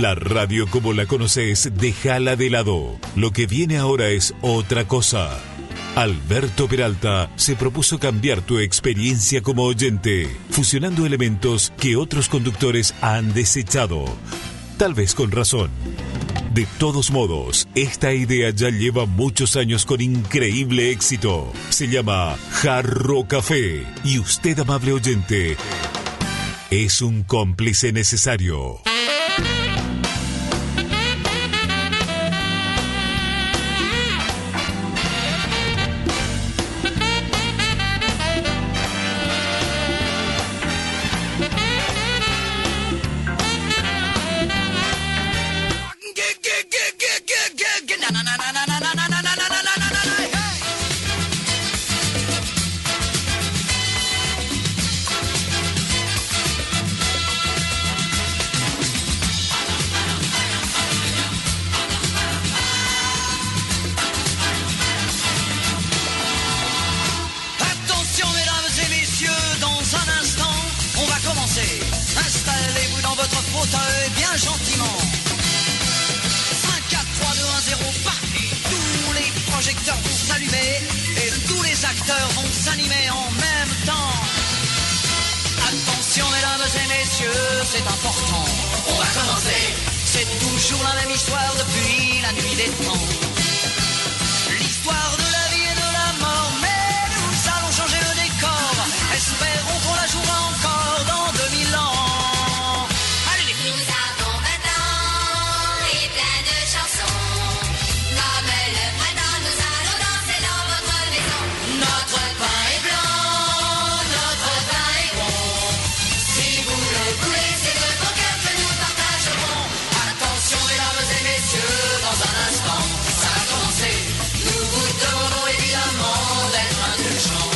La radio como la conoces, déjala de lado. Lo que viene ahora es otra cosa. Alberto Peralta se propuso cambiar tu experiencia como oyente, fusionando elementos que otros conductores han desechado, tal vez con razón. De todos modos, esta idea ya lleva muchos años con increíble éxito. Se llama Jarro Café y usted, amable oyente, es un cómplice necesario. C'est important, on va commencer. C'est toujours la même histoire depuis la nuit des temps. L'histoire de la vie et de la mort, mais nous allons changer le décor. Espérons qu'on la jouera encore dans 2000 ans. Allez, nous avons 20 ans et plein de chansons. Comme le printemps, nous allons danser dans votre maison. Notre pain est blanc, notre pain est bon. Si vous le voulez, dans un instant, ça va commencer. Nous vous demandons évidemment d'être indulgents.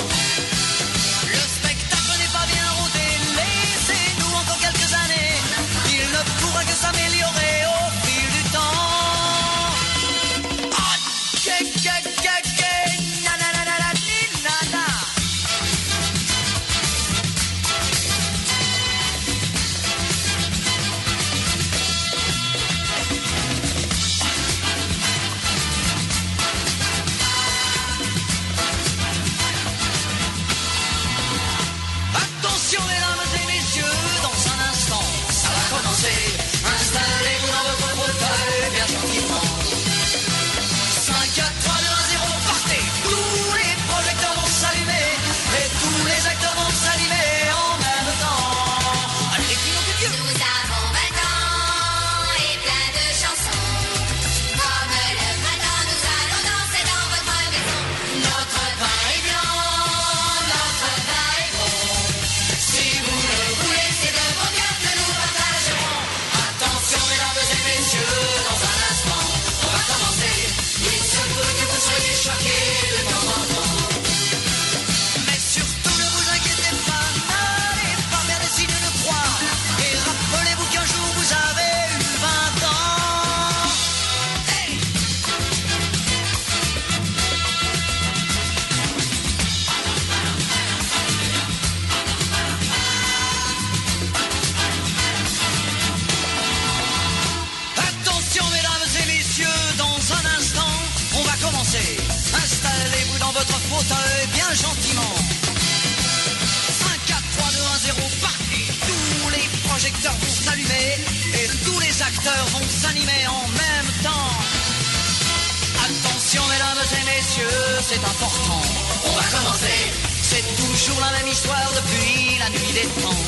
Le spectacle n'est pas bien rodé, laissez-nous encore quelques années. Il ne pourra que s'améliorer au fil du temps. Ah, installez-vous dans votre fauteuil bien gentiment. 5, 4, 3, 2, 1, 0, partez. Tous les projecteurs vont s'allumer et tous les acteurs vont s'animer en même temps. Allez les clients de Dieu. Nous avons 20 ans et plein de chansons. Comme le printemps, nous allons danser dans votre maison. Notre pain est blanc, notre pain est bon. Si vous le voulez, c'est de vos cœurs que nous partagerons. Attention mesdames et messieurs, dans un instant, on va commencer. Il se peut que vous soyez choqués de temps en temps. Mais surtout ne vous inquiétez pas, n'allez pas faire des signes de croix. Et rappelez-vous qu'un jour vous avez eu 20 ans. Hey! Attention mesdames et messieurs, dans un instant, on va commencer. Installez-vous dans votre fauteuil bien gentiment. 5, 4, 3, 2, 1, 0, partez. Tous les projecteurs vont s'allumer et tous les acteurs vont s'animer en même temps. Attention mesdames et messieurs, c'est important. On va commencer. C'est toujours la même histoire depuis la nuit des temps.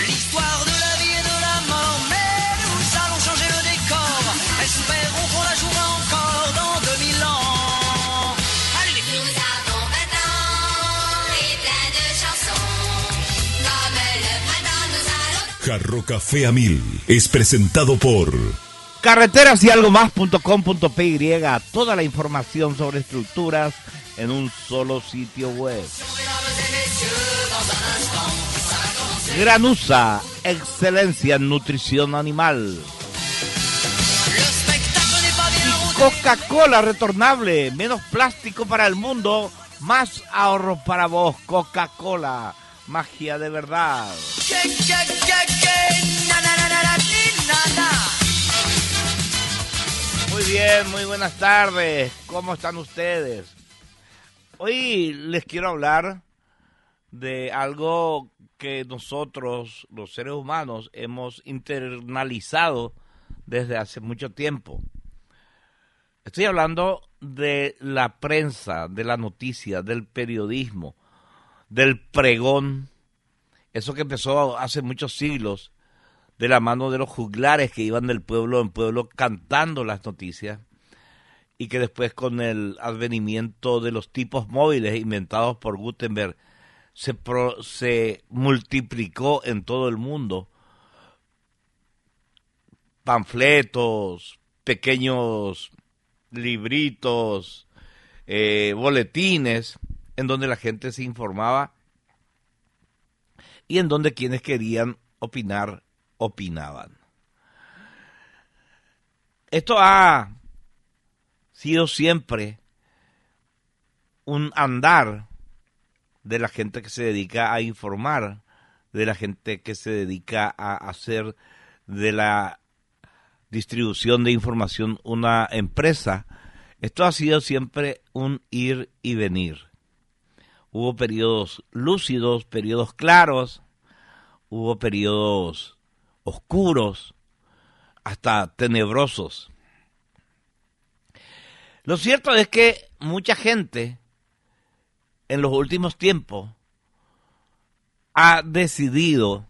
L'histoire de la vie et de la mort, mais nous allons changer le décor. Espérons qu'on la jouera encore dans 2000 ans. Allez les filles. Nous avons 20 ans et plein de chansons. Comme le printemps, nous allons... Jarro Café a 1000 es presentado por carreterasyalgomás.com.py. Toda la información sobre estructuras en un solo sitio web. Granusa, excelencia en nutrición animal. Y Coca-Cola retornable, menos plástico para el mundo, más ahorro para vos. Coca-Cola, magia de verdad. Muy bien, muy buenas tardes. ¿Cómo están ustedes? Hoy les quiero hablar de algo que nosotros, los seres humanos, hemos internalizado desde hace mucho tiempo. Estoy hablando de la prensa, de la noticia, del periodismo, del pregón. Eso que empezó hace muchos siglos, de la mano de los juglares que iban del pueblo en pueblo cantando las noticias, y que después, con el advenimiento de los tipos móviles inventados por Gutenberg, se multiplicó en todo el mundo. Panfletos, pequeños libritos, boletines, en donde la gente se informaba y en donde quienes querían opinar, opinaban. Esto ha sido siempre un andar de la gente que se dedica a informar, de la gente que se dedica a hacer de la distribución de información una empresa. Esto ha sido siempre un ir y venir. Hubo periodos lúcidos, periodos claros, hubo periodos oscuros, hasta tenebrosos. Lo cierto es que mucha gente en los últimos tiempos ha decidido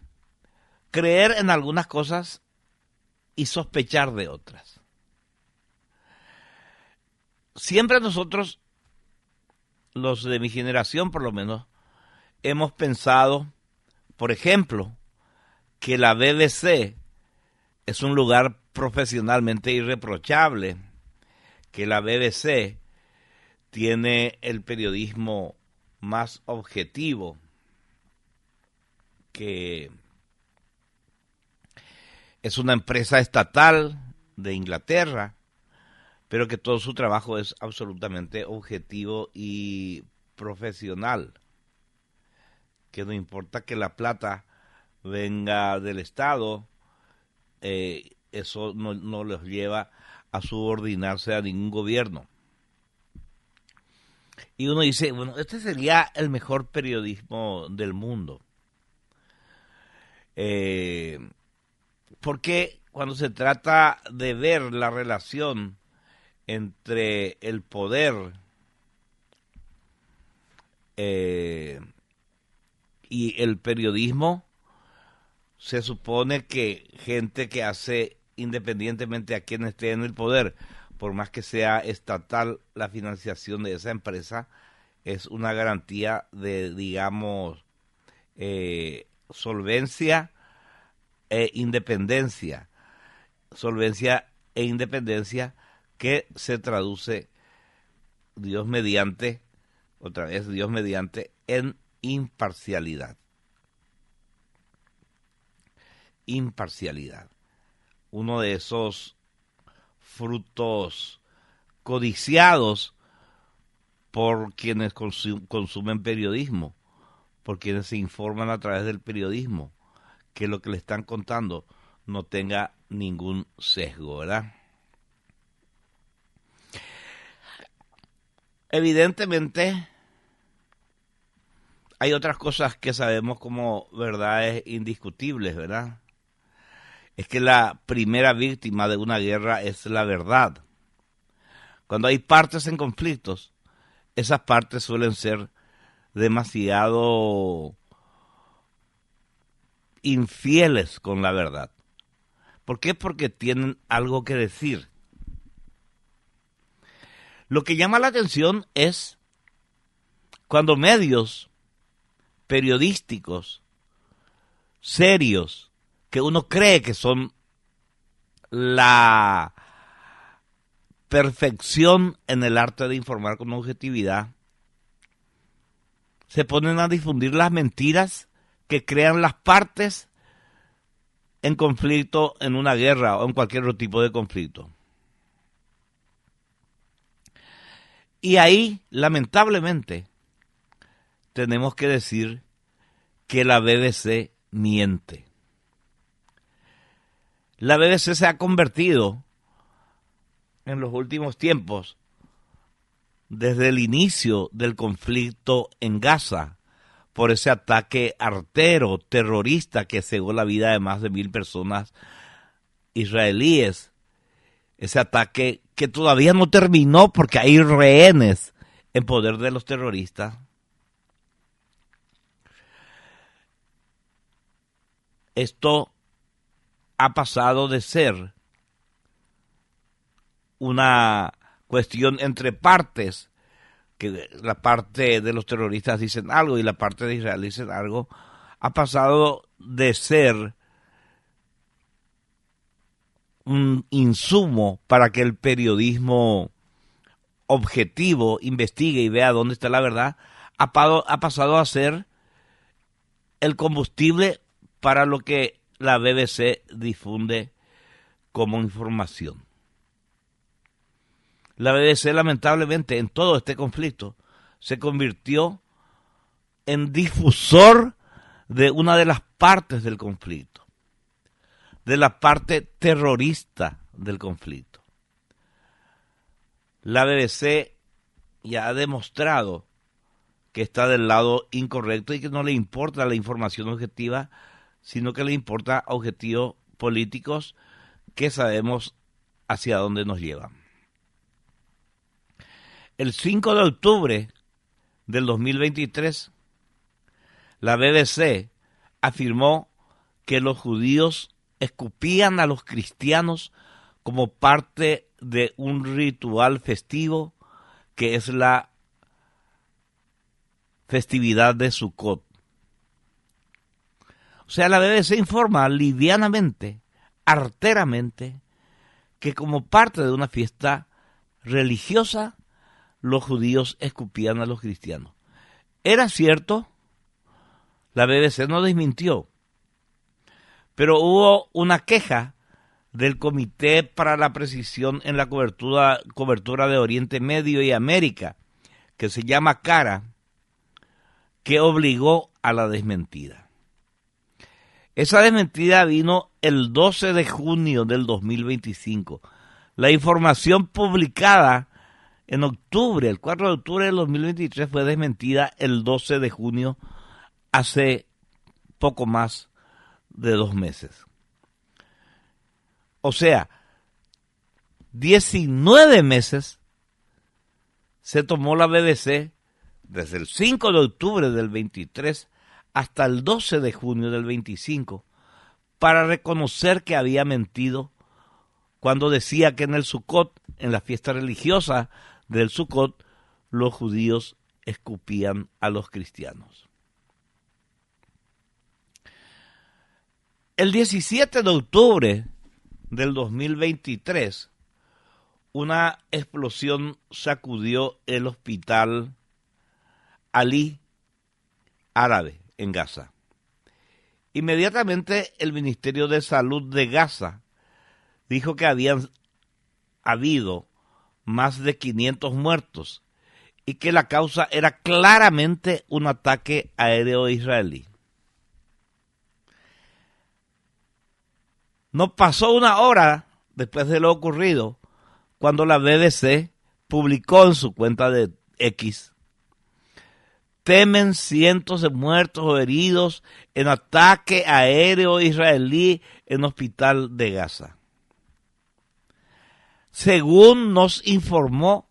creer en algunas cosas y sospechar de otras. Siempre nosotros, los de mi generación por lo menos, hemos pensado, por ejemplo, que la BBC es un lugar profesionalmente irreprochable, que la BBC tiene el periodismo más objetivo, que es una empresa estatal de Inglaterra, pero que todo su trabajo es absolutamente objetivo y profesional, que no importa que la plata venga del Estado, eso no los lleva a subordinarse a ningún gobierno. Y uno dice, bueno, este sería el mejor periodismo del mundo. Porque cuando se trata de ver la relación entre el poder y el periodismo, se supone que gente que hace, independientemente a quien esté en el poder, por más que sea estatal la financiación de esa empresa, es una garantía de, digamos, solvencia e independencia. Solvencia e independencia que se traduce, Dios mediante, otra vez Dios mediante, en imparcialidad. Imparcialidad. Uno de esos frutos codiciados por quienes consumen periodismo, por quienes se informan a través del periodismo, que lo que le están contando no tenga ningún sesgo, ¿verdad? Evidentemente, hay otras cosas que sabemos como verdades indiscutibles, ¿verdad? Es que la primera víctima de una guerra es la verdad. Cuando hay partes en conflictos, esas partes suelen ser demasiado infieles con la verdad. ¿Por qué? Porque tienen algo que decir. Lo que llama la atención es cuando medios periodísticos serios, que uno cree que son la perfección en el arte de informar con objetividad, se ponen a difundir las mentiras que crean las partes en conflicto, en una guerra o en cualquier otro tipo de conflicto. Y ahí, lamentablemente, tenemos que decir que la BBC miente. La BBC se ha convertido en los últimos tiempos, desde el inicio del conflicto en Gaza, por ese ataque artero, terrorista que cegó la vida de más de 1,000 personas israelíes. Ese ataque que todavía no terminó porque hay rehenes en poder de los terroristas. Esto ha pasado de ser una cuestión entre partes, que la parte de los terroristas dicen algo y la parte de Israel dicen algo, ha pasado de ser un insumo para que el periodismo objetivo investigue y vea dónde está la verdad, ha pasado a ser el combustible para lo que la BBC difunde como información. La BBC, lamentablemente, en todo este conflicto, se convirtió en difusor de una de las partes del conflicto, de la parte terrorista del conflicto. La BBC ya ha demostrado que está del lado incorrecto y que no le importa la información objetiva, sino que le importa objetivos políticos que sabemos hacia dónde nos llevan. El 5 de octubre del 2023, la BBC afirmó que los judíos escupían a los cristianos como parte de un ritual festivo que es la festividad de Sukkot. O sea, la BBC informa livianamente, arteramente, que como parte de una fiesta religiosa, los judíos escupían a los cristianos. ¿Era cierto? La BBC no desmintió, pero hubo una queja del Comité para la Precisión en la cobertura de Oriente Medio y América, que se llama CARA, que obligó a la desmentida. Esa desmentida vino el 12 de junio del 2025. La información publicada en octubre, el 4 de octubre del 2023, fue desmentida el 12 de junio, hace poco más de 2 meses. O sea, 19 meses se tomó la BBC desde el 5 de octubre del 23 hasta el 12 de junio del 25 para reconocer que había mentido cuando decía que en el Sukkot, en la fiesta religiosa del Sukkot, los judíos escupían a los cristianos. El 17 de octubre del 2023, una explosión sacudió el hospital Ali árabe en Gaza. Inmediatamente el Ministerio de Salud de Gaza dijo que habían habido más de 500 muertos y que la causa era claramente un ataque aéreo israelí. No pasó una hora después de lo ocurrido cuando la BBC publicó en su cuenta de X: temen cientos de muertos o heridos en ataque aéreo israelí en hospital de Gaza. Según nos informó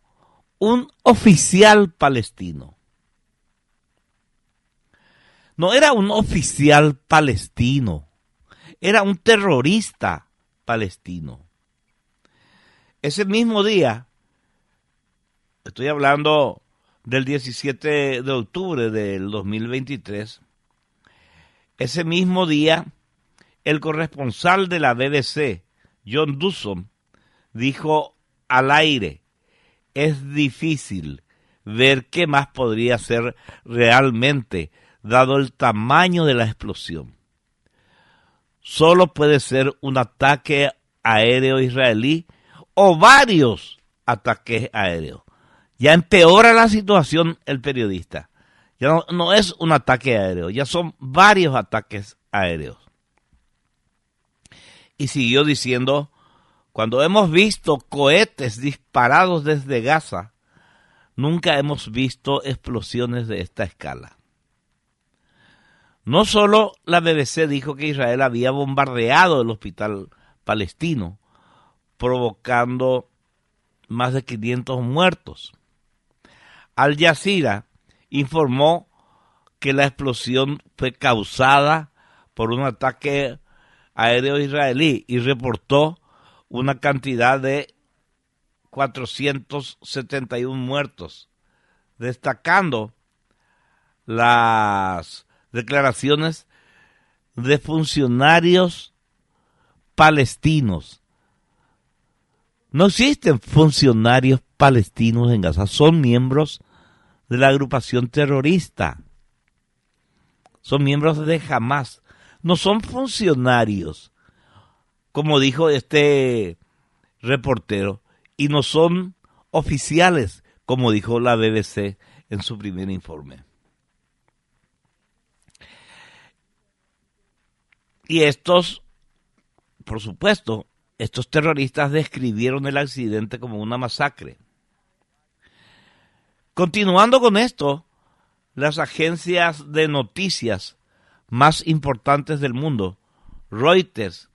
un oficial palestino. No era un oficial palestino, era un terrorista palestino. Ese mismo día, estoy hablando del 17 de octubre del 2023, ese mismo día, el corresponsal de la BBC, John Dawson, dijo al aire: es difícil ver qué más podría ser realmente, dado el tamaño de la explosión. Solo puede ser un ataque aéreo israelí o varios ataques aéreos. Ya empeora la situación el periodista. Ya no es un ataque aéreo, ya son varios ataques aéreos. Y siguió diciendo Cuando hemos visto cohetes disparados desde Gaza, nunca hemos visto explosiones de esta escala. No solo la BBC dijo que Israel había bombardeado el hospital palestino, provocando más de 500 muertos. Al Jazeera informó que la explosión fue causada por un ataque aéreo israelí y reportó una cantidad de 471 muertos, destacando las declaraciones de funcionarios palestinos. No existen funcionarios palestinos en Gaza, son miembros de la agrupación terrorista, son miembros de Hamas, no son funcionarios, como dijo este reportero, y no son oficiales, como dijo la BBC en su primer informe. Y estos, por supuesto, estos terroristas describieron el accidente como una masacre. Continuando con esto, las agencias de noticias más importantes del mundo, Reuters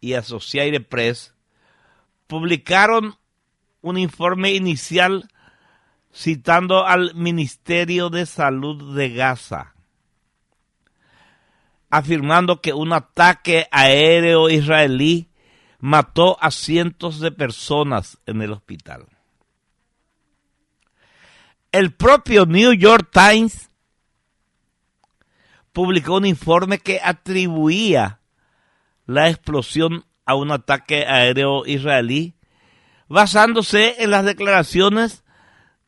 y Associated Press, publicaron un informe inicial citando al Ministerio de Salud de Gaza, afirmando que un ataque aéreo israelí mató a cientos de personas en el hospital. El propio New York Times publicó un informe que atribuía la explosión a un ataque aéreo israelí, basándose en las declaraciones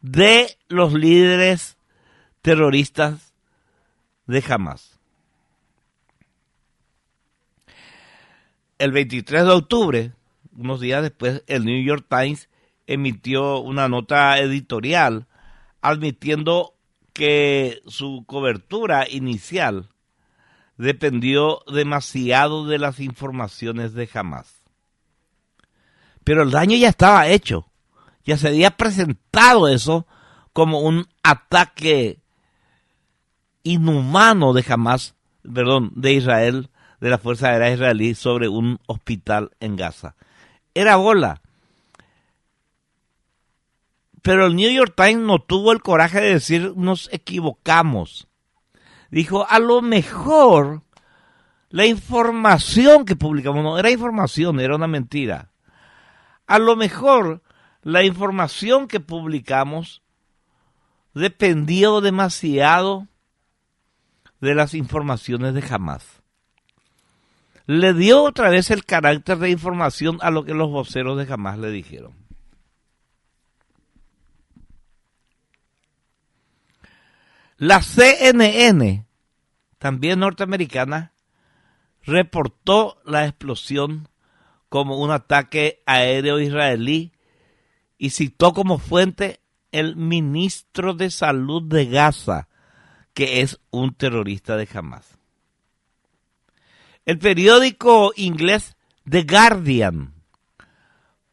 de los líderes terroristas de Hamas. El 23 de octubre, unos días después, el New York Times emitió una nota editorial admitiendo que su cobertura inicial dependió demasiado de las informaciones de Hamas. Pero el daño ya estaba hecho. Ya se había presentado eso como un ataque inhumano de Hamas, de Israel, de la Fuerza Aérea Israelí sobre un hospital en Gaza. Era bola. Pero el New York Times no tuvo el coraje de decir nos equivocamos. Dijo, a lo mejor la información que publicamos no era información, era una mentira. A lo mejor la información que publicamos dependió demasiado de las informaciones de Hamas. Le dio otra vez el carácter de información a lo que los voceros de Hamas le dijeron. La CNN, también norteamericana, reportó la explosión como un ataque aéreo israelí y citó como fuente el ministro de Salud de Gaza, que es un terrorista de Hamas. El periódico inglés The Guardian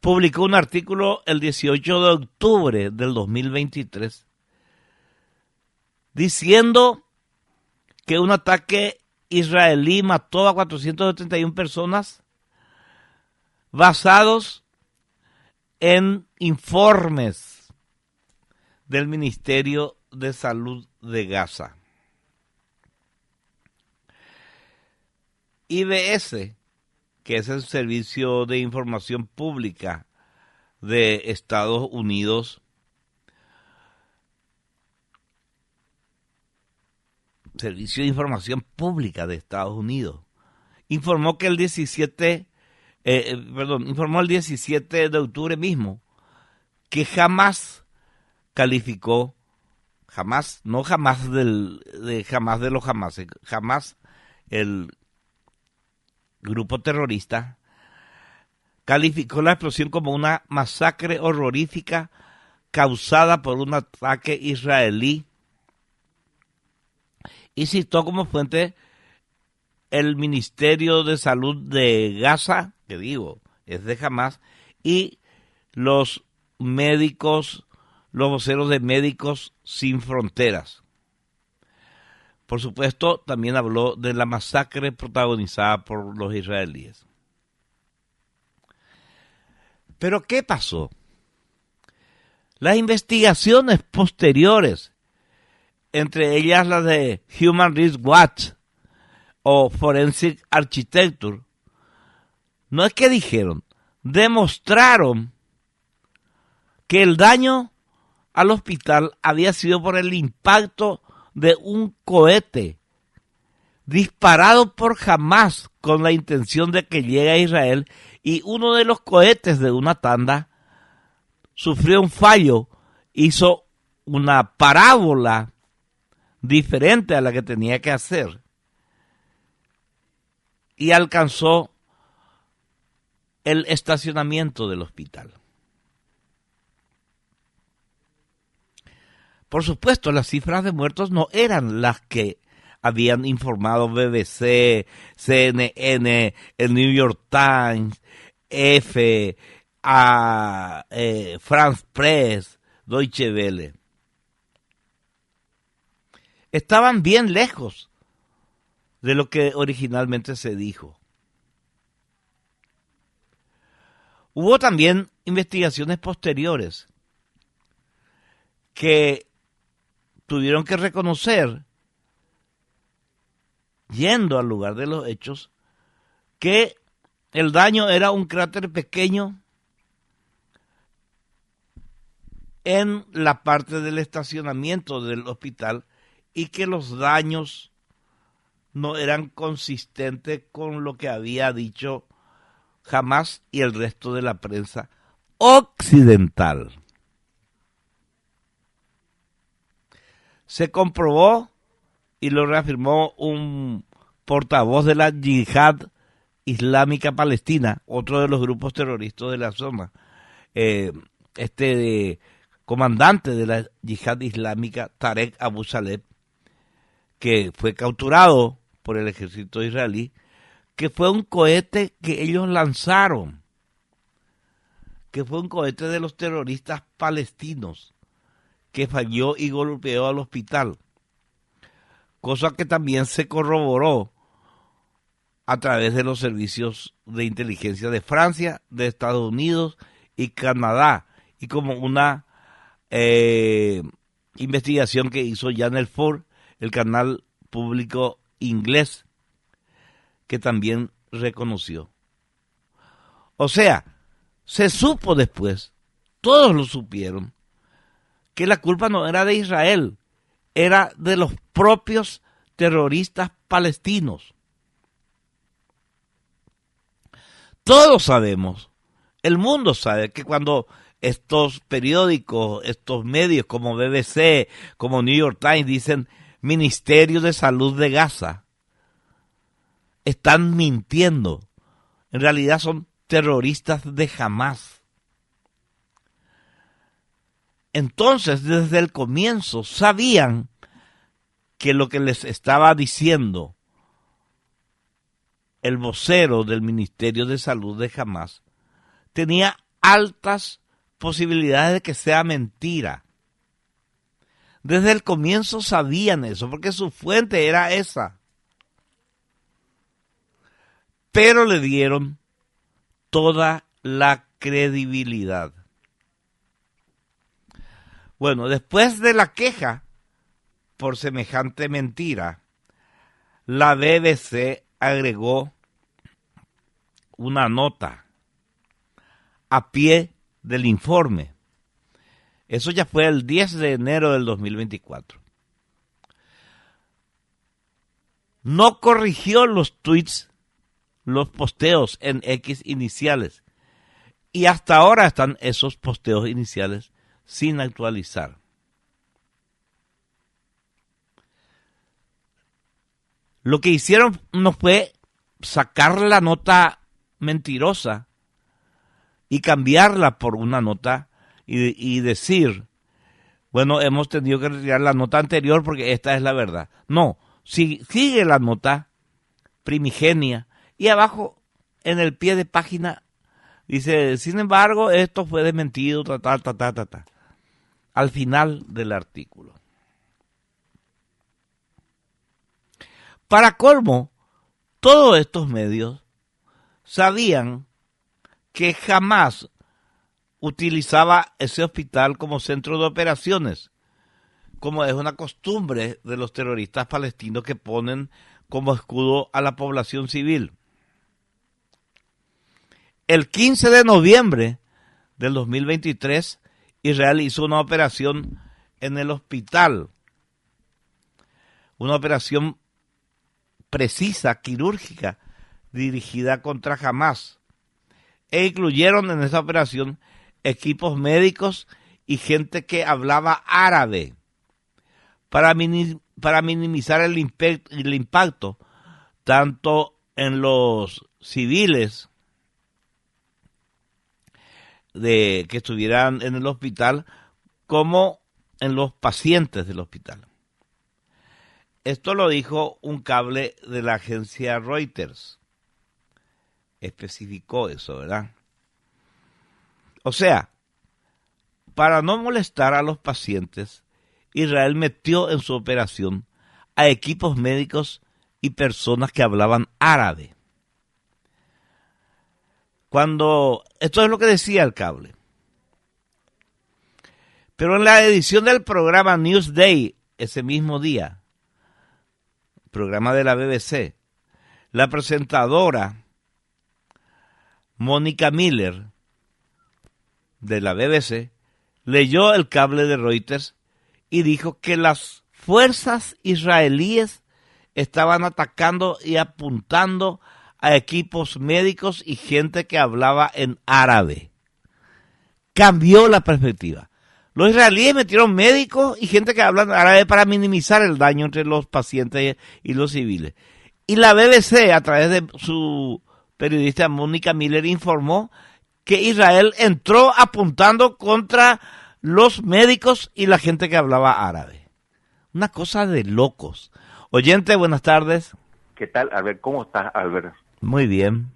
publicó un artículo el 18 de octubre del 2023 diciendo que un ataque israelí mató a 471 personas basados en informes del Ministerio de Salud de Gaza. IBS, que es el Servicio de Información Pública de Estados Unidos, Servicio de Información Pública de Estados Unidos, informó que el 17 de octubre mismo que Hamas calificó, Hamas, no Hamas de los Hamases, Hamas, el grupo terrorista, calificó la explosión como una masacre horrorífica causada por un ataque israelí y citó como fuente el Ministerio de Salud de Gaza, que digo, es de Hamas, y los médicos, los voceros de Médicos Sin Fronteras. Por supuesto, también habló de la masacre protagonizada por los israelíes. ¿Pero qué pasó? Las investigaciones posteriores, entre ellas las de Human Rights Watch o Forensic Architecture, no es que dijeron, demostraron que el daño al hospital había sido por el impacto de un cohete disparado por Hamás con la intención de que llegue a Israel, y uno de los cohetes de una tanda sufrió un fallo, hizo una parábola diferente a la que tenía que hacer y alcanzó el estacionamiento del hospital. Por supuesto, las cifras de muertos no eran las que habían informado BBC, CNN, el New York Times, France Press, Deutsche Welle. Estaban bien lejos de lo que originalmente se dijo. Hubo también investigaciones posteriores que tuvieron que reconocer, yendo al lugar de los hechos, que el daño era un cráter pequeño en la parte del estacionamiento del hospital y que los daños no eran consistentes con lo que había dicho Hamás y el resto de la prensa occidental. Se comprobó y lo reafirmó un portavoz de la Yihad Islámica Palestina, otro de los grupos terroristas de la zona, comandante de la Yihad Islámica, Tarek Abu Saleh, que fue capturado por el ejército israelí, que fue un cohete que ellos lanzaron, que fue un cohete de los terroristas palestinos, que falló y golpeó al hospital, cosa que también se corroboró a través de los servicios de inteligencia de Francia, de Estados Unidos y Canadá, y como una investigación que hizo Channel 4, el canal público inglés, que también reconoció. O sea, se supo después, todos lo supieron, que la culpa no era de Israel, era de los propios terroristas palestinos. Todos sabemos, el mundo sabe que cuando estos periódicos, estos medios como BBC, como New York Times dicen Ministerio de Salud de Gaza, están mintiendo. En realidad son terroristas de Hamás. Entonces, desde el comienzo sabían que lo que les estaba diciendo el vocero del Ministerio de Salud de Hamás tenía altas posibilidades de que sea mentira. Desde el comienzo sabían eso, porque su fuente era esa. Pero le dieron toda la credibilidad. Bueno, después de la queja por semejante mentira, la BBC agregó una nota a pie del informe. Eso ya fue el 10 de enero del 2024. No corrigió los tweets, los posteos en X iniciales. Y hasta ahora están esos posteos iniciales sin actualizar. Lo que hicieron no fue sacar la nota mentirosa y cambiarla por una nota y decir, bueno, hemos tenido que retirar la nota anterior porque esta es la verdad. No, sigue la nota primigenia y abajo en el pie de página Dice, sin embargo, esto fue desmentido, al final del artículo. Para colmo, todos estos medios sabían que jamás utilizaba ese hospital como centro de operaciones, como es una costumbre de los terroristas palestinos que ponen como escudo a la población civil. El 15 de noviembre del 2023, Israel hizo una operación en el hospital, una operación precisa, quirúrgica, dirigida contra Hamás, e incluyeron en esa operación equipos médicos y gente que hablaba árabe para minimizar el impacto tanto en los civiles que estuvieran en el hospital como en los pacientes del hospital. Esto lo dijo un cable de la agencia Reuters. Especificó eso, ¿verdad? O sea, para no molestar a los pacientes, Israel metió en su operación a equipos médicos y personas que hablaban árabe. Esto es lo que decía el cable. Pero en la edición del programa Newsday, ese mismo día, programa de la BBC, la presentadora Mónica Miller de la BBC leyó el cable de Reuters y dijo que las fuerzas israelíes estaban atacando y apuntando a equipos médicos y gente que hablaba en árabe. Cambió la perspectiva. Los israelíes metieron médicos y gente que habla en árabe para minimizar el daño entre los pacientes y los civiles. Y la BBC, a través de su periodista Mónica Miller, informó que Israel entró apuntando contra los médicos y la gente que hablaba árabe. Una cosa de locos. Oyente, buenas tardes. ¿Qué tal, Albert? ¿Cómo estás, Albert? Muy bien.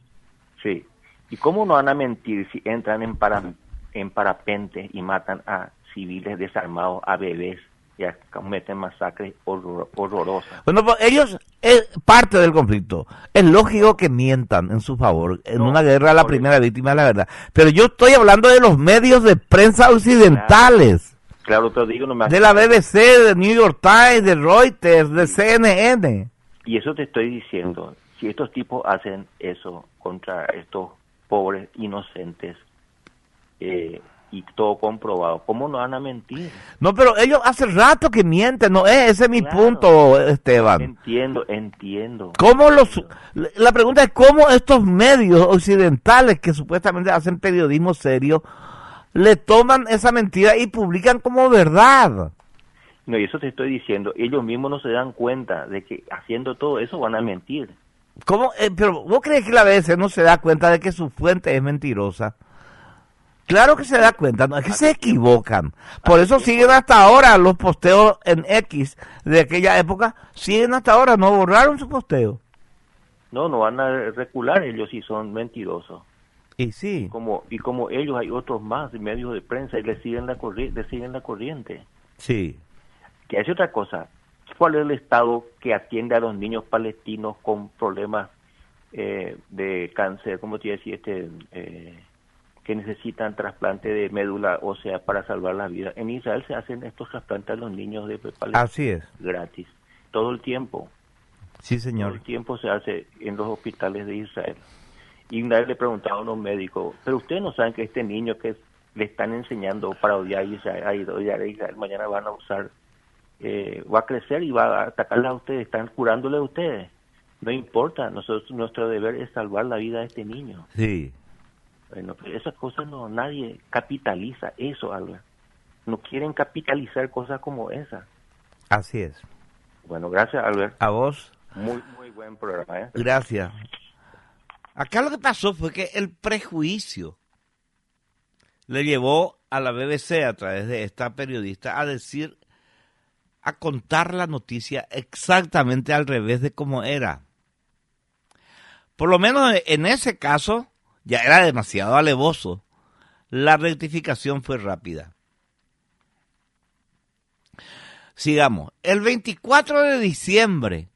Sí. ¿Y cómo no van a mentir si entran en parapente y matan a civiles desarmados, a bebés, y cometen masacres horrorosas? Bueno, pues ellos es parte del conflicto. Es lógico que mientan en su favor. En una guerra la primera víctima es la verdad. Pero yo estoy hablando de los medios de prensa occidentales. Claro, te digo, no me... De la BBC, de New York Times, de Reuters, de CNN. Y eso te estoy diciendo. Si estos tipos hacen eso contra estos pobres inocentes, y todo comprobado, ¿cómo no van a mentir? No, pero ellos hace rato que mienten, no ese es mi punto, Esteban. Entiendo. La pregunta es cómo estos medios occidentales que supuestamente hacen periodismo serio le toman esa mentira y publican como verdad. No, y eso te estoy diciendo, ellos mismos no se dan cuenta de que haciendo todo eso van a mentir. ¿Cómo? Pero ¿vos crees que la BBC no se da cuenta de que su fuente es mentirosa? Claro que se da cuenta, no es que se equivocan. Por eso siguen hasta ahora los posteos en X de aquella época, siguen hasta ahora, no borraron su posteo. No van a recular ellos si son mentirosos. Y sí. Y como ellos hay otros más medios de prensa y le siguen la corriente. Sí. Que hace otra cosa. ¿Cuál es el Estado que atiende a los niños palestinos con problemas de cáncer, como te decía, que necesitan trasplante de médula ósea para salvar la vida? En Israel se hacen estos trasplantes a los niños de Palestina. Así es. Gratis. Todo el tiempo. Sí, señor. Todo el tiempo se hace en los hospitales de Israel. Y una vez le preguntaban a los médicos, pero ustedes no saben que este niño que le están enseñando para odiar a Israel, mañana van a usar, va a crecer y va a atacarla a ustedes, están curándole a ustedes. No importa, nuestro deber es salvar la vida de este niño. Sí. Bueno, pero esas cosas nadie capitaliza eso, Albert. No quieren capitalizar cosas como esas. Así es. Bueno, gracias, Albert. A vos. Muy buen programa, ¿eh? Gracias. Acá lo que pasó fue que el prejuicio le llevó a la BBC, a través de esta periodista, a contar la noticia exactamente al revés de cómo era. Por lo menos en ese caso, ya era demasiado alevoso. La rectificación fue rápida. Sigamos. El 24 de diciembre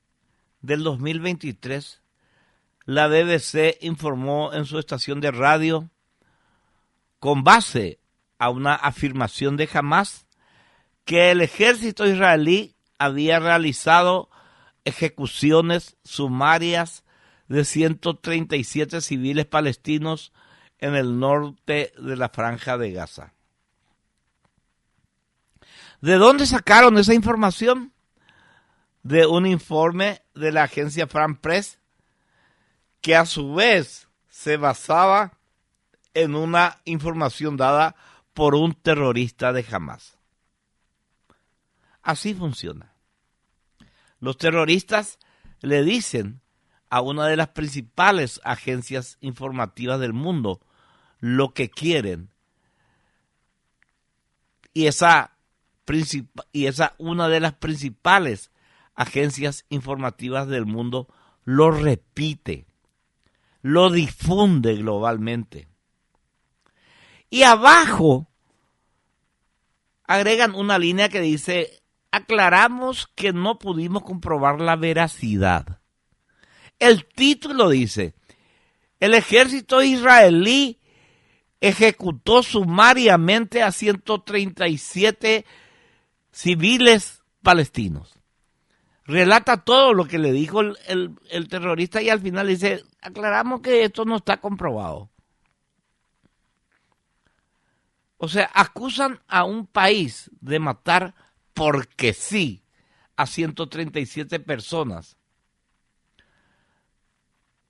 del 2023, la BBC informó en su estación de radio, con base a una afirmación de Hamás, que el ejército israelí había realizado ejecuciones sumarias de 137 civiles palestinos en el norte de la Franja de Gaza. ¿De dónde sacaron esa información? De un informe de la agencia France Press, que a su vez se basaba en una información dada por un terrorista de Hamás. Así funciona. Los terroristas le dicen a una de las principales agencias informativas del mundo lo que quieren, y esa una de las principales agencias informativas del mundo lo repite, lo difunde globalmente. Y abajo agregan una línea que dice: aclaramos que no pudimos comprobar la veracidad. El título dice: el ejército israelí ejecutó sumariamente a 137 civiles palestinos. Relata todo lo que le dijo el terrorista y al final dice: aclaramos que esto no está comprobado. O sea, acusan a un país de matar porque sí a 137 personas.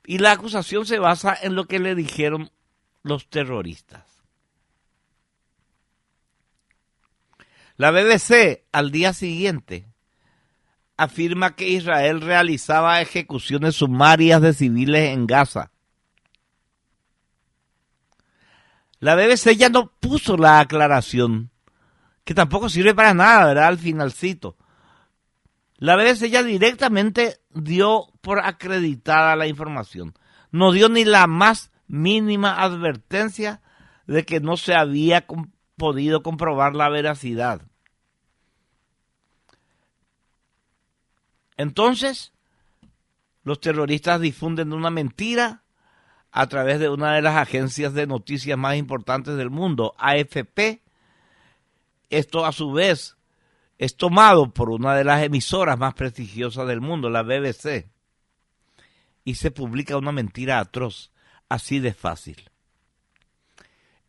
Y la acusación se basa en lo que le dijeron los terroristas. La BBC al día siguiente afirma que Israel realizaba ejecuciones sumarias de civiles en Gaza. La BBC ya no puso la aclaración, que tampoco sirve para nada, ¿verdad? Al finalcito. La BBC ya directamente dio por acreditada la información. No dio ni la más mínima advertencia de que no se había podido comprobar la veracidad. Entonces, los terroristas difunden una mentira a través de una de las agencias de noticias más importantes del mundo, AFP. Esto a su vez es tomado por una de las emisoras más prestigiosas del mundo, la BBC, y se publica una mentira atroz, así de fácil.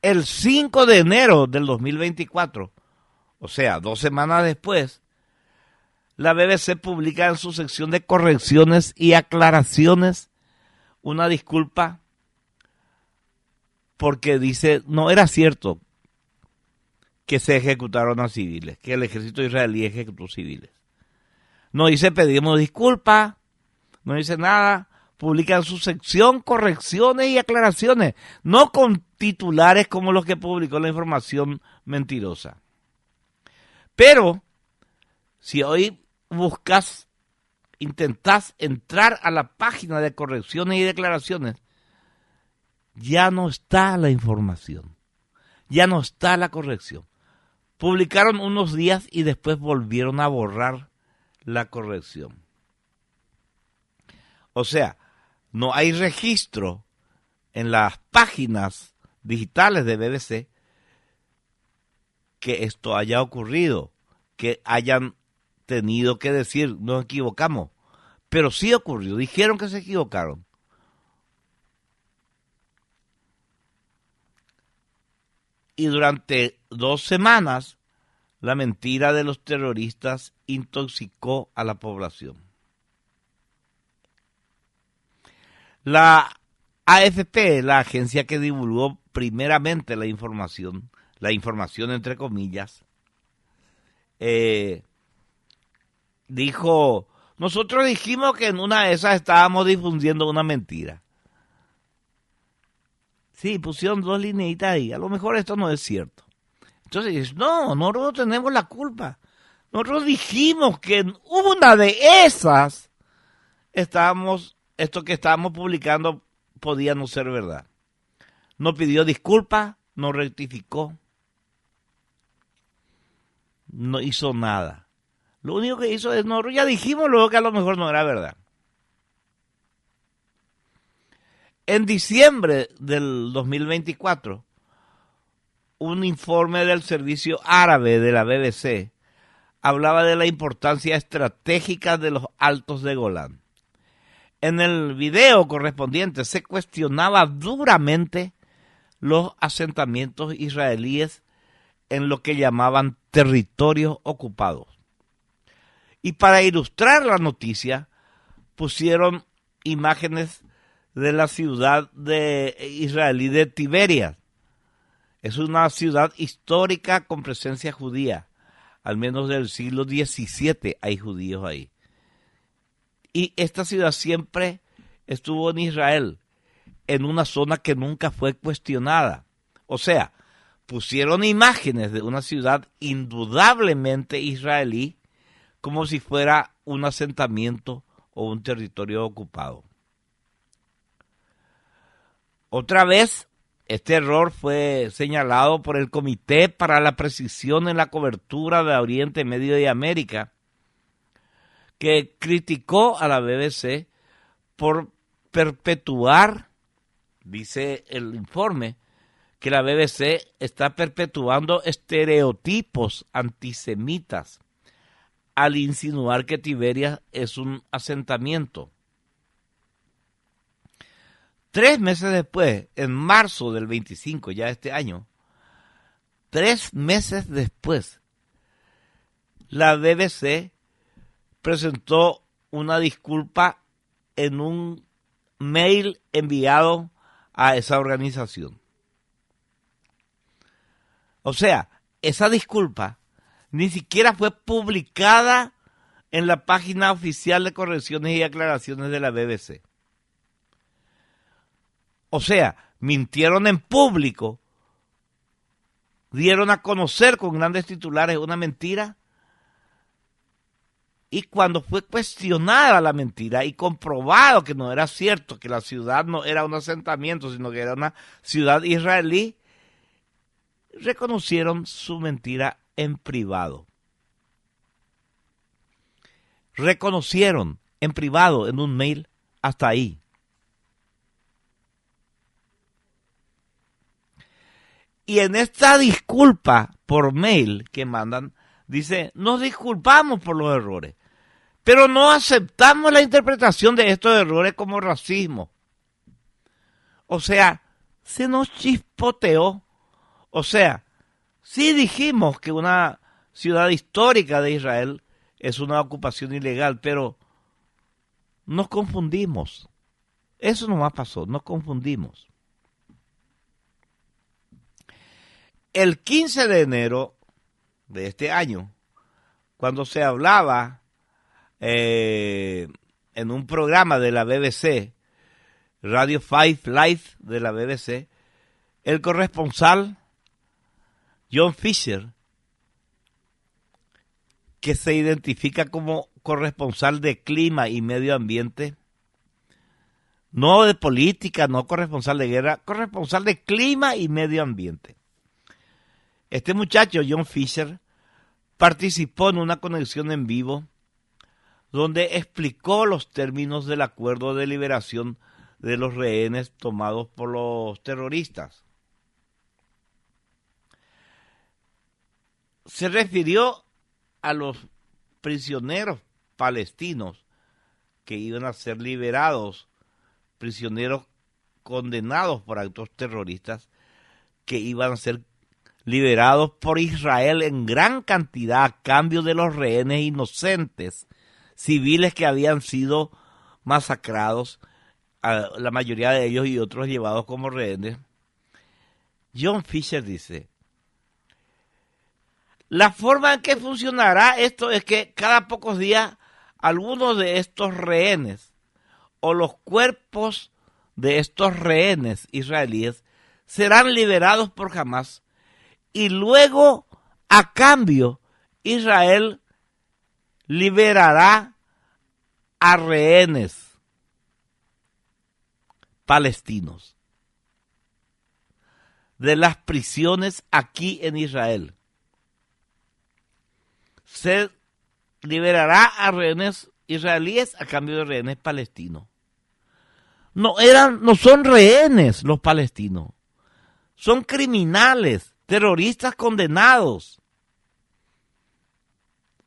El 5 de enero del 2024, o sea, 2 semanas después, la BBC publica en su sección de correcciones y aclaraciones una disculpa porque dice: no era cierto que se ejecutaron a civiles, que el ejército israelí ejecutó civiles. No dice pedimos disculpas, no dice nada. Publica en su sección correcciones y aclaraciones, no con titulares como los que publicó la información mentirosa. Pero si hoy intentás entrar a la página de correcciones y declaraciones, ya no está la información, ya no está la corrección. Publicaron unos días y después volvieron a borrar la corrección. O sea, no hay registro en las páginas digitales de BBC que esto haya ocurrido, que hayan tenido que decir nos equivocamos, pero sí ocurrió, dijeron que se equivocaron. Y durante 2 semanas la mentira de los terroristas intoxicó a la población. La AFP, la agencia que divulgó primeramente la información entre comillas, dijo: nosotros dijimos que en una de esas estábamos difundiendo una mentira. Sí, pusieron 2 lineitas ahí, a lo mejor esto no es cierto. Entonces dices: no, nosotros no tenemos la culpa. Nosotros dijimos que en una de esas esto que estábamos publicando podía no ser verdad. no pidió disculpas, no rectificó, no hizo nada. Lo único que hizo es, no, ya dijimos luego que a lo mejor no era verdad. En diciembre del 2024, un informe del servicio árabe de la BBC hablaba de la importancia estratégica de los Altos de Golán. En el video correspondiente se cuestionaba duramente los asentamientos israelíes en lo que llamaban territorios ocupados. Y para ilustrar la noticia, pusieron imágenes de la ciudad de israelí de Tiberias. Es una ciudad histórica con presencia judía. Al menos del siglo XVII hay judíos ahí. Y esta ciudad siempre estuvo en Israel, en una zona que nunca fue cuestionada. O sea, pusieron imágenes de una ciudad indudablemente israelí como si fuera un asentamiento o un territorio ocupado. Otra vez, este error fue señalado por el Comité para la Precisión en la Cobertura de Oriente Medio y América, que criticó a la BBC por perpetuar, dice el informe, que la BBC está perpetuando estereotipos antisemitas al insinuar que Tiberias es un asentamiento. 3 meses después, en marzo del 25, ya este año, 3 meses después, la BBC presentó una disculpa en un mail enviado a esa organización. O sea, esa disculpa ni siquiera fue publicada en la página oficial de correcciones y aclaraciones de la BBC. O sea, mintieron en público, dieron a conocer con grandes titulares una mentira, y cuando fue cuestionada la mentira y comprobado que no era cierto, que la ciudad no era un asentamiento, sino que era una ciudad israelí, reconocieron su mentira en privado. Reconocieron en privado, en un mail, hasta ahí. Y en esta disculpa por mail que mandan, dice, nos disculpamos por los errores, pero no aceptamos la interpretación de estos errores como racismo. O sea, se nos chispoteó. O sea, sí dijimos que una ciudad histórica de Israel es una ocupación ilegal, pero nos confundimos. Eso nomás pasó, nos confundimos. El 15 de enero de este año, cuando se hablaba en un programa de la BBC, Radio 5 Live de la BBC, el corresponsal John Fisher, que se identifica como corresponsal de clima y medio ambiente, no de política, no corresponsal de guerra, corresponsal de clima y medio ambiente. Este muchacho, John Fisher, participó en una conexión en vivo donde explicó los términos del acuerdo de liberación de los rehenes tomados por los terroristas. Se refirió a los prisioneros palestinos que iban a ser liberados, prisioneros condenados por actos terroristas, que iban a ser liberados por Israel en gran cantidad a cambio de los rehenes inocentes, civiles que habían sido masacrados, la mayoría de ellos y otros llevados como rehenes. John Fisher dice, la forma en que funcionará esto es que cada pocos días algunos de estos rehenes o los cuerpos de estos rehenes israelíes serán liberados por Hamás y luego, a cambio, Israel liberará a rehenes palestinos. de las prisiones aquí en Israel. Se liberará a rehenes israelíes a cambio de rehenes palestinos. No son rehenes los palestinos. Son criminales, terroristas condenados.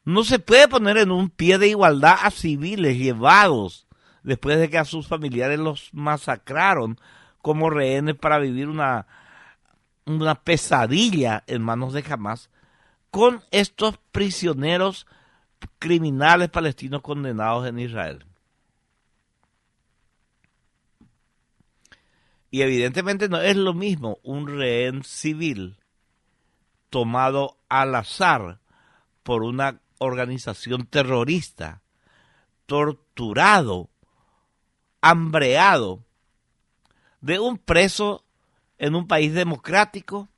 No se puede poner en un pie de igualdad a civiles llevados después de que a sus familiares los masacraron como rehenes para vivir una pesadilla en manos de Hamás, con estos prisioneros criminales palestinos condenados en Israel. Y evidentemente no es lo mismo un rehén civil tomado al azar por una organización terrorista, torturado, hambreado, de un preso en un país democrático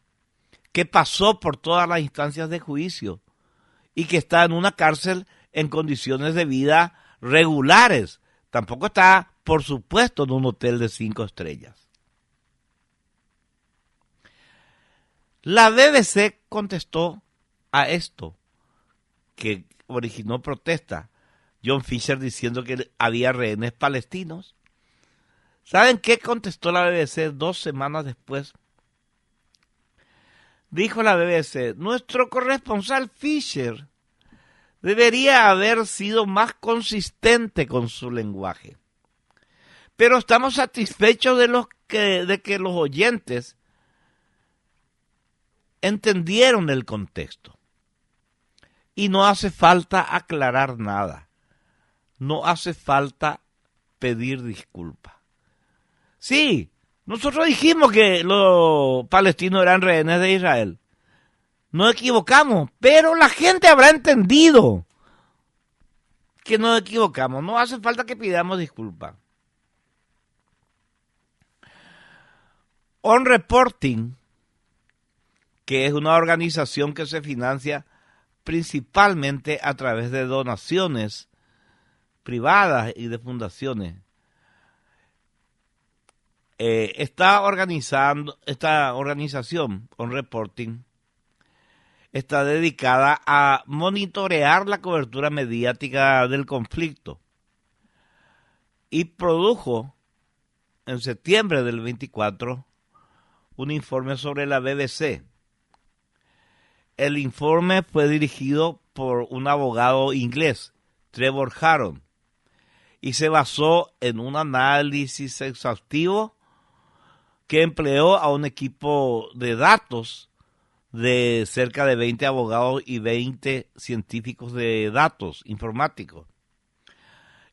que pasó por todas las instancias de juicio y que está en una cárcel en condiciones de vida regulares. Tampoco está, por supuesto, en un hotel de 5 estrellas. La BBC contestó a esto, que originó protesta. John Fisher diciendo que había rehenes palestinos. ¿Saben qué contestó la BBC 2 semanas después? Dijo la BBC: nuestro corresponsal Fisher debería haber sido más consistente con su lenguaje. Pero estamos satisfechos de que los oyentes entendieron el contexto. Y no hace falta aclarar nada. No hace falta pedir disculpas. Sí, nosotros dijimos que los palestinos eran rehenes de Israel. Nos equivocamos, pero la gente habrá entendido que nos equivocamos. No hace falta que pidamos disculpas. On Reporting, que es una organización que se financia principalmente a través de donaciones privadas y de fundaciones, esta organización, On Reporting, está dedicada a monitorear la cobertura mediática del conflicto y produjo en septiembre del 24 un informe sobre la BBC. El informe fue dirigido por un abogado inglés, Trevor Harron, y se basó en un análisis exhaustivo que empleó a un equipo de datos de cerca de 20 abogados y 20 científicos de datos informáticos.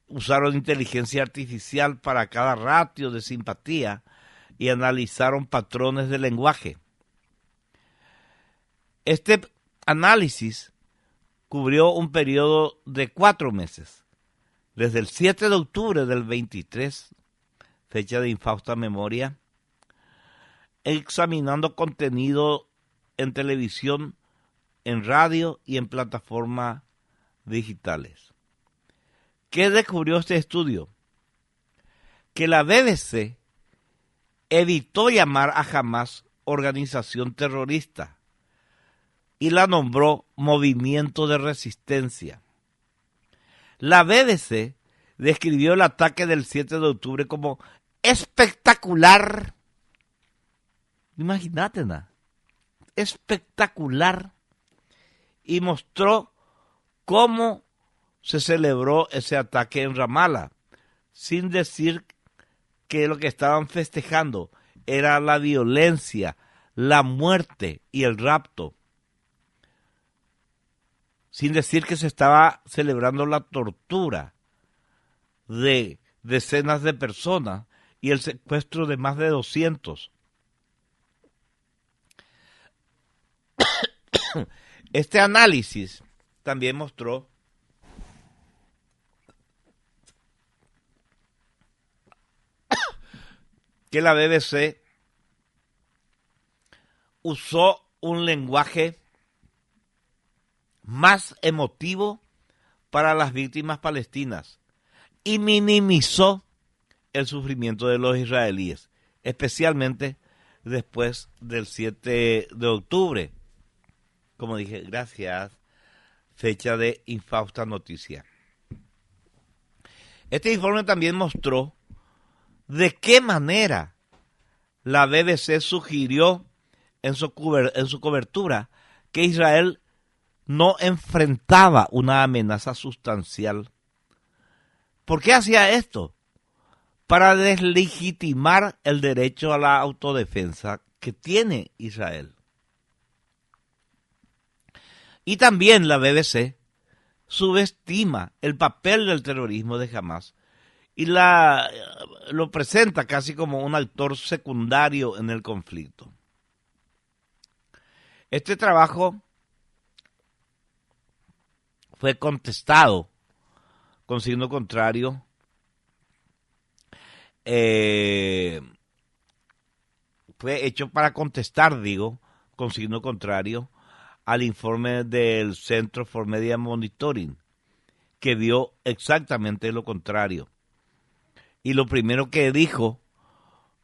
Usaron inteligencia artificial para cada ratio de simpatía y analizaron patrones de lenguaje. Este análisis cubrió un periodo de 4 meses, desde el 7 de octubre del 23, fecha de infausta memoria, examinando contenido en televisión, en radio y en plataformas digitales. ¿Qué descubrió este estudio? Que la BBC evitó llamar a Hamás organización terrorista y la nombró Movimiento de Resistencia. La BBC describió el ataque del 7 de octubre como espectacular. Imagínate, espectacular. Y mostró cómo se celebró ese ataque en Ramallah, sin decir que lo que estaban festejando era la violencia, la muerte y el rapto, sin decir que se estaba celebrando la tortura de decenas de personas y el secuestro de más de 200. Este análisis también mostró que la BBC usó un lenguaje más emotivo para las víctimas palestinas y minimizó el sufrimiento de los israelíes, especialmente después del 7 de octubre. Como dije, gracias, fecha de infausta noticia. Este informe también mostró de qué manera la BBC sugirió en su cobertura que Israel no enfrentaba una amenaza sustancial. ¿Por qué hacía esto? Para deslegitimar el derecho a la autodefensa que tiene Israel. Y también la BBC subestima el papel del terrorismo de Hamás y lo presenta casi como un actor secundario en el conflicto. Este trabajo fue contestado con signo contrario fue hecho para contestar, con signo contrario al informe del Center for Media Monitoring, que dio exactamente lo contrario. Y lo primero que dijo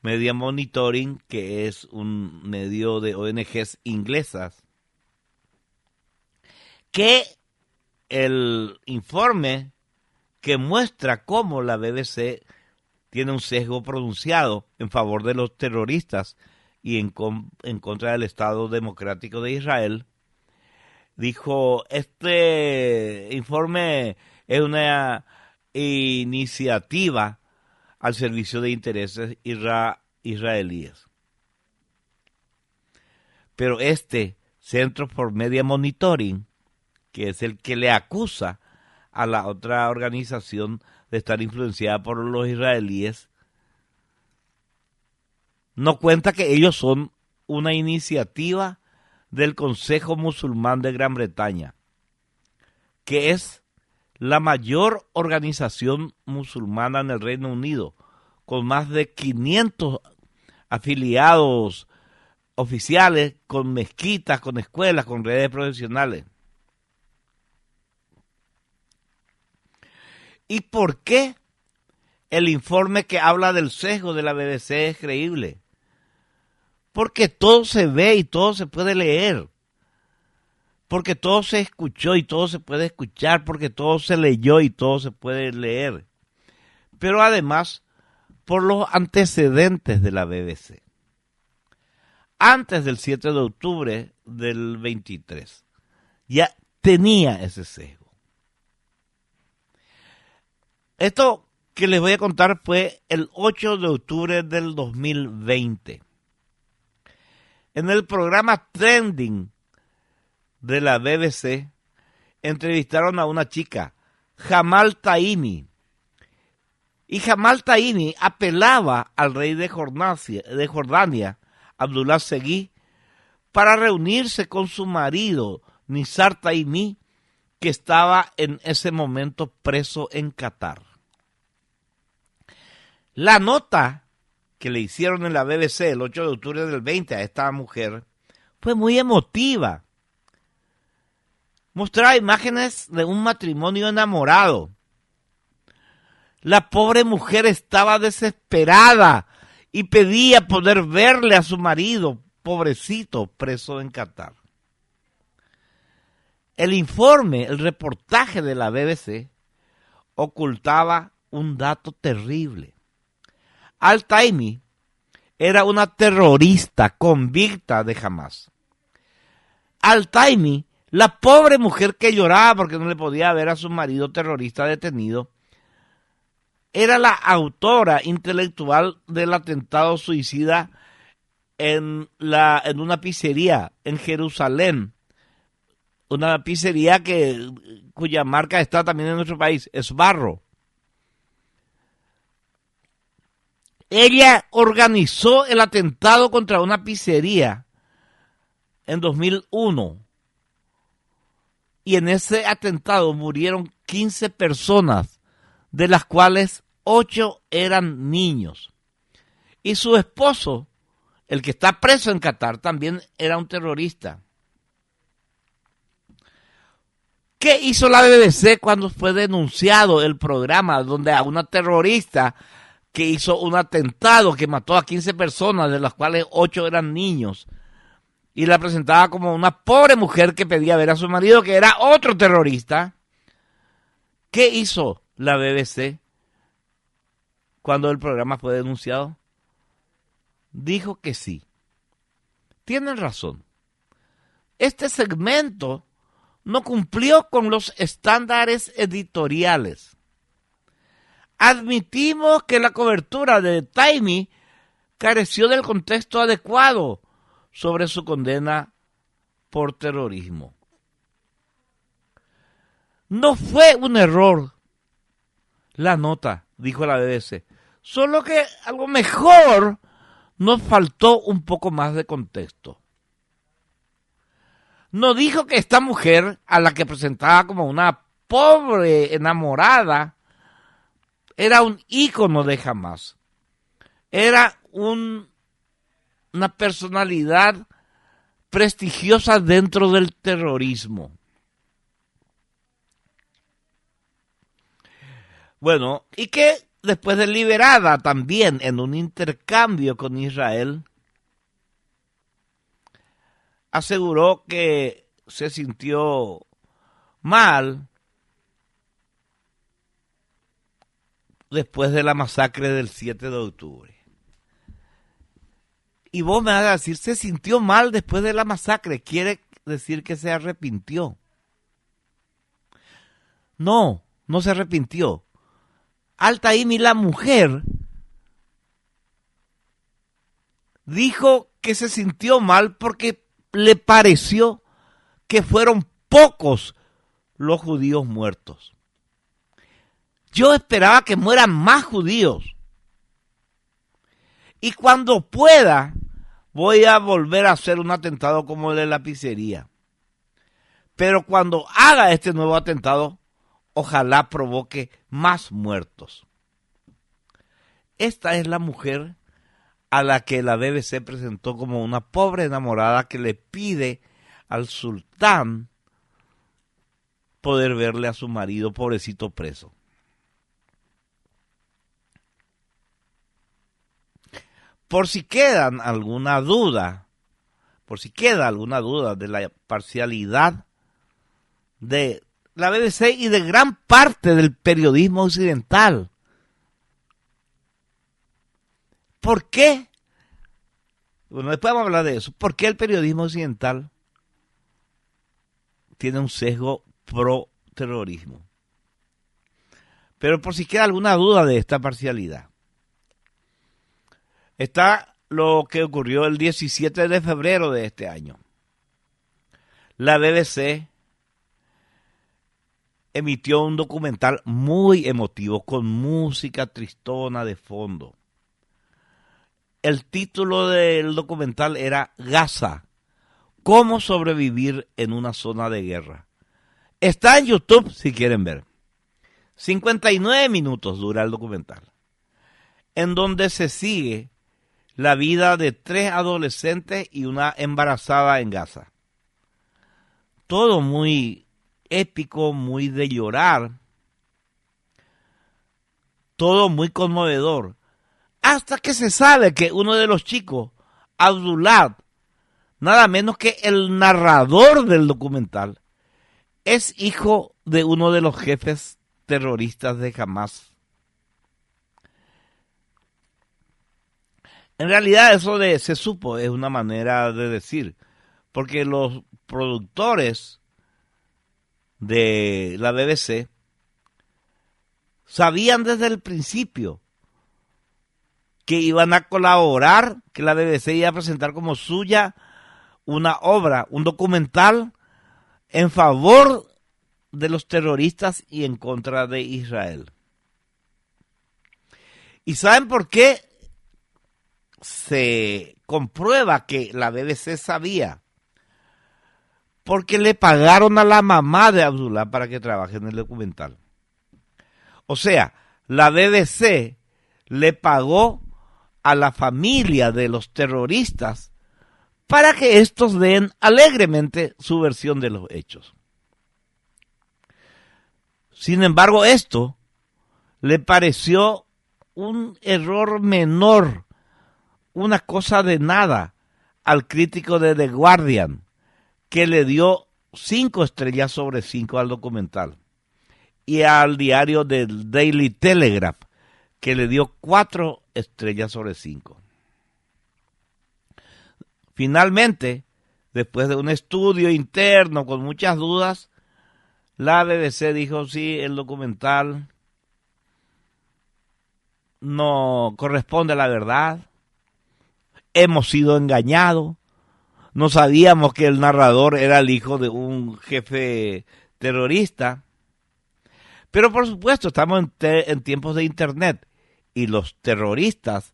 Media Monitoring, que es un medio de ONGs inglesas, que el informe que muestra cómo la BBC tiene un sesgo pronunciado en favor de los terroristas y en contra del Estado Democrático de Israel, dijo, este informe es una iniciativa al servicio de intereses israelíes. Pero este Centro for Media Monitoring, que es el que le acusa a la otra organización de estar influenciada por los israelíes, no cuenta que ellos son una iniciativa del Consejo Musulmán de Gran Bretaña, que es la mayor organización musulmana en el Reino Unido, con más de 500 afiliados oficiales, con mezquitas, con escuelas, con redes profesionales. ¿Y por qué el informe que habla del sesgo de la BBC es creíble? Porque todo se ve y todo se puede leer. Porque todo se escuchó y todo se puede escuchar. Porque todo se leyó y todo se puede leer. Pero además, por los antecedentes de la BBC. Antes del 7 de octubre del 23, ya tenía ese sesgo. Esto que les voy a contar fue el 8 de octubre del 2020. En el programa Trending de la BBC, entrevistaron a una chica, Jamal Taimi. Y Jamal Taimi apelaba al rey de Jordania, Abdullah Seguí, para reunirse con su marido, Nizar Taimi, que estaba en ese momento preso en Qatar. La nota que le hicieron en la BBC el 8 de octubre del 20 a esta mujer fue muy emotiva. Mostraba imágenes de un matrimonio enamorado. La pobre mujer estaba desesperada y pedía poder verle a su marido, pobrecito, preso en Qatar. El informe, el reportaje de la BBC, ocultaba un dato terrible. Al-Taimi era una terrorista convicta de Hamás. Al-Taimi, la pobre mujer que lloraba porque no le podía ver a su marido terrorista detenido, era la autora intelectual del atentado suicida en una pizzería en Jerusalén. Una pizzería cuya marca está también en nuestro país, Sbarro. Ella organizó el atentado contra una pizzería en 2001. Y en ese atentado murieron 15 personas, de las cuales 8 eran niños. Y su esposo, el que está preso en Qatar, también era un terrorista. ¿Qué hizo la BBC cuando fue denunciado el programa donde a una terrorista que hizo un atentado que mató a 15 personas, de las cuales 8 eran niños, y la presentaba como una pobre mujer que pedía ver a su marido, que era otro terrorista. ¿Qué hizo la BBC cuando el programa fue denunciado? Dijo que sí. Tienen razón. Este segmento no cumplió con los estándares editoriales. Admitimos que la cobertura de Taimi careció del contexto adecuado sobre su condena por terrorismo. No fue un error la nota, dijo la BBC, solo que algo mejor nos faltó un poco más de contexto. No dijo que esta mujer, a la que presentaba como una pobre enamorada, era un ícono de Hamas. Era una personalidad prestigiosa dentro del terrorismo. Bueno, y que después de liberada también en un intercambio con Israel, aseguró que se sintió mal después de la masacre del 7 de octubre. Y vos me vas a decir, se sintió mal después de la masacre, quiere decir que se arrepintió. No, no se arrepintió. Al-Taimi, la mujer, dijo que se sintió mal porque le pareció que fueron pocos los judíos muertos. Yo esperaba que mueran más judíos. Y cuando pueda, voy a volver a hacer un atentado como el de la pizzería. Pero cuando haga este nuevo atentado, ojalá provoque más muertos. Esta es la mujer a la que la BBC presentó como una pobre enamorada que le pide al sultán poder verle a su marido pobrecito preso. Por si queda alguna duda de la parcialidad de la BBC y de gran parte del periodismo occidental. ¿Por qué? Bueno, después vamos a hablar de eso. ¿Por qué el periodismo occidental tiene un sesgo pro terrorismo? Pero por si queda alguna duda de esta parcialidad, está lo que ocurrió el 17 de febrero de este año. La BBC emitió un documental muy emotivo con música tristona de fondo. El título del documental era Gaza, cómo sobrevivir en una zona de guerra. Está en YouTube si quieren ver. 59 minutos dura el documental, en donde se sigue la vida de 3 adolescentes y una embarazada en Gaza. Todo muy épico, muy de llorar, todo muy conmovedor, hasta que se sabe que uno de los chicos, Abdullah, nada menos que el narrador del documental, es hijo de uno de los jefes terroristas de Hamas. En realidad eso de se supo es una manera de decir, porque los productores de la BBC sabían desde el principio que iban a colaborar, que la BBC iba a presentar como suya una obra, un documental en favor de los terroristas y en contra de Israel. ¿Y saben por qué se comprueba que la BBC sabía? Porque le pagaron a la mamá de Abdullah para que trabaje en el documental. O sea, la BBC le pagó a la familia de los terroristas para que estos den alegremente su versión de los hechos. Sin embargo, esto le pareció un error menor, una cosa de nada, al crítico de The Guardian, que le dio 5 estrellas sobre 5 al documental, y al diario del Daily Telegraph, que le dio 4 estrellas sobre 5. Finalmente, después de un estudio interno con muchas dudas, la BBC dijo, sí, el documental no corresponde a la verdad, hemos sido engañados, no sabíamos que el narrador era el hijo de un jefe terrorista, pero por supuesto estamos en tiempos de internet y los terroristas,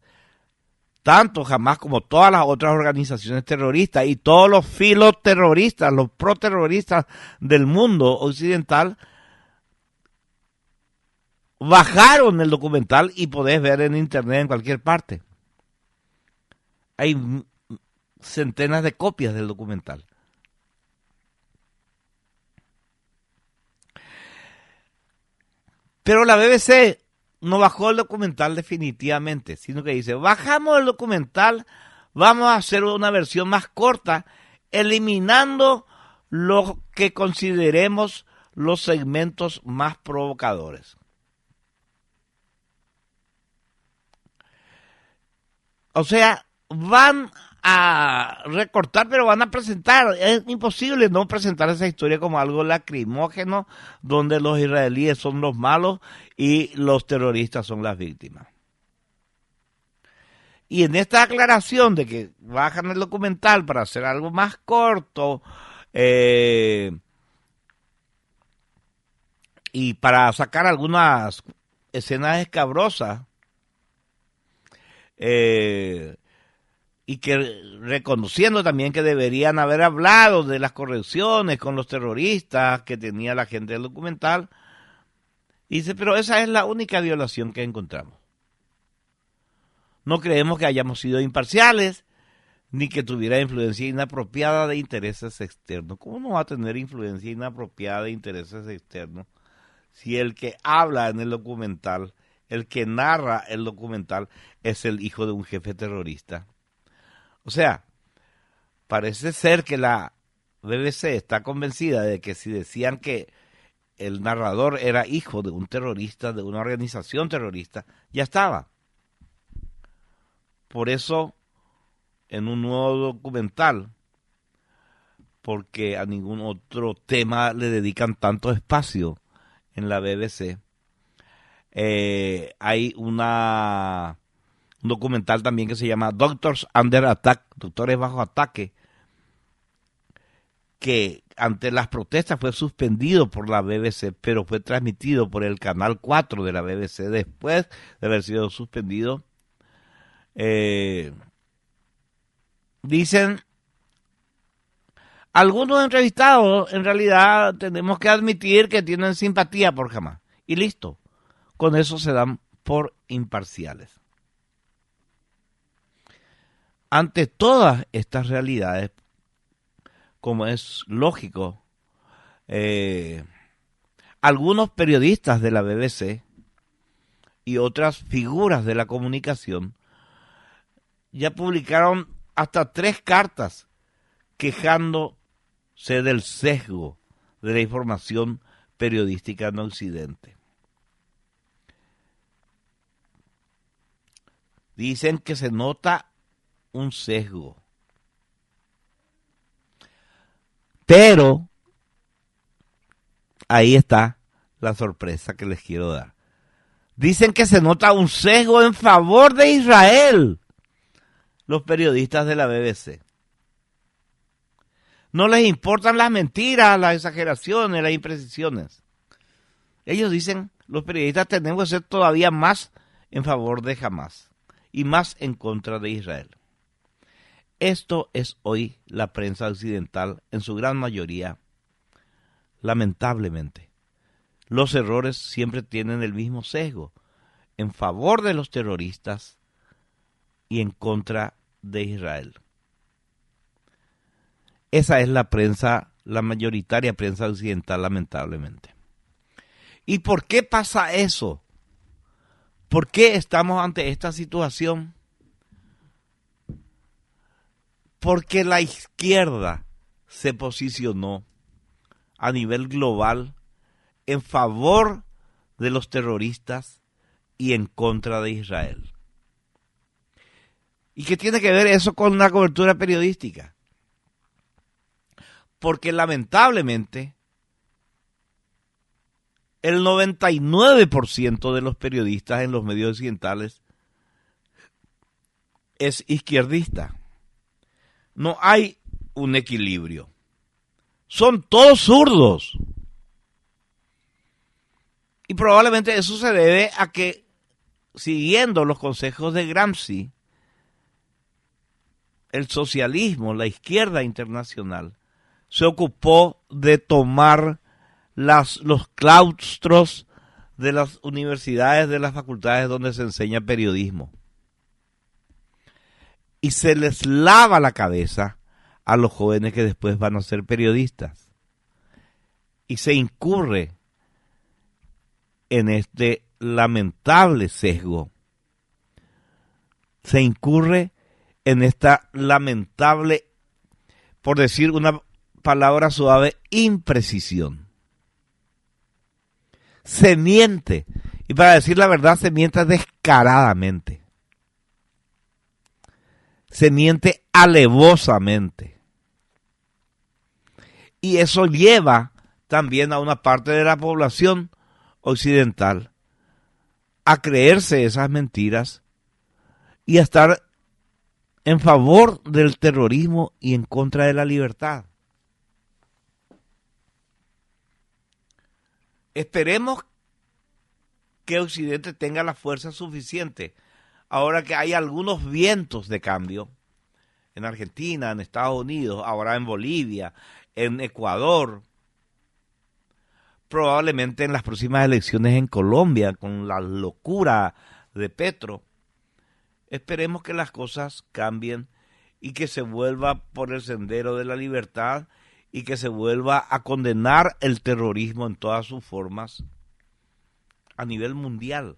tanto Hamas como todas las otras organizaciones terroristas y todos los filoterroristas, los proterroristas del mundo occidental, bajaron el documental y podés ver en internet en cualquier parte. Hay centenas de copias del documental. Pero la BBC no bajó el documental definitivamente, sino que dice, bajamos el documental, vamos a hacer una versión más corta, eliminando lo que consideremos los segmentos más provocadores. O sea, van a recortar, pero van a presentar. Es imposible no presentar esa historia como algo lacrimógeno, donde los israelíes son los malos y los terroristas son las víctimas. Y en esta aclaración de que bajan el documental para hacer algo más corto, y para sacar algunas escenas escabrosas, y que reconociendo también que deberían haber hablado de las correcciones con los terroristas que tenía la gente del documental, dice, pero esa es la única violación que encontramos. No creemos que hayamos sido imparciales, ni que tuviera influencia inapropiada de intereses externos. ¿Cómo no va a tener influencia inapropiada de intereses externos si el que habla en el documental, el que narra el documental, es el hijo de un jefe terrorista? O sea, parece ser que la BBC está convencida de que si decían que el narrador era hijo de un terrorista, de una organización terrorista, ya estaba. Por eso, en un nuevo documental, porque a ningún otro tema le dedican tanto espacio en la BBC, hay un documental también que se llama Doctors Under Attack, Doctores Bajo Ataque, que ante las protestas fue suspendido por la BBC, pero fue transmitido por el Canal 4 de la BBC después de haber sido suspendido. Dicen algunos entrevistados, en realidad tenemos que admitir que tienen simpatía por Hamas, y listo, con eso se dan por imparciales. Ante todas estas realidades, como es lógico, algunos periodistas de la BBC y otras figuras de la comunicación ya publicaron hasta 3 cartas quejándose del sesgo de la información periodística en Occidente. Dicen que se nota un sesgo. Pero ahí está la sorpresa que les quiero dar. Dicen que se nota un sesgo en favor de Israel, los periodistas de la BBC. No les importan las mentiras, las exageraciones, las imprecisiones. Ellos dicen, los periodistas tenemos que ser todavía más en favor de Hamas y más en contra de Israel. Esto es hoy la prensa occidental en su gran mayoría. Lamentablemente, los errores siempre tienen el mismo sesgo, en favor de los terroristas y en contra de Israel. Esa es la prensa, la mayoritaria prensa occidental, lamentablemente. ¿Y por qué pasa eso? ¿Por qué estamos ante esta situación? Porque la izquierda se posicionó a nivel global en favor de los terroristas y en contra de Israel. ¿Y qué tiene que ver eso con la cobertura periodística? Porque lamentablemente el 99% de los periodistas en los medios occidentales es izquierdista. No hay un equilibrio. Son todos zurdos. Y probablemente eso se debe a que, siguiendo los consejos de Gramsci, el socialismo, la izquierda internacional, se ocupó de tomar los claustros de las universidades, de las facultades donde se enseña periodismo. Y se les lava la cabeza a los jóvenes que después van a ser periodistas. Y se incurre en este lamentable sesgo. Se incurre en esta lamentable, por decir una palabra suave, imprecisión. Se miente, y para decir la verdad se miente descaradamente. Se miente alevosamente. Y eso lleva también a una parte de la población occidental a creerse esas mentiras y a estar en favor del terrorismo y en contra de la libertad. Esperemos que Occidente tenga la fuerza suficiente, ahora que hay algunos vientos de cambio, en Argentina, en Estados Unidos, ahora en Bolivia, en Ecuador, probablemente en las próximas elecciones en Colombia, con la locura de Petro. Esperemos que las cosas cambien y que se vuelva por el sendero de la libertad y que se vuelva a condenar el terrorismo en todas sus formas a nivel mundial.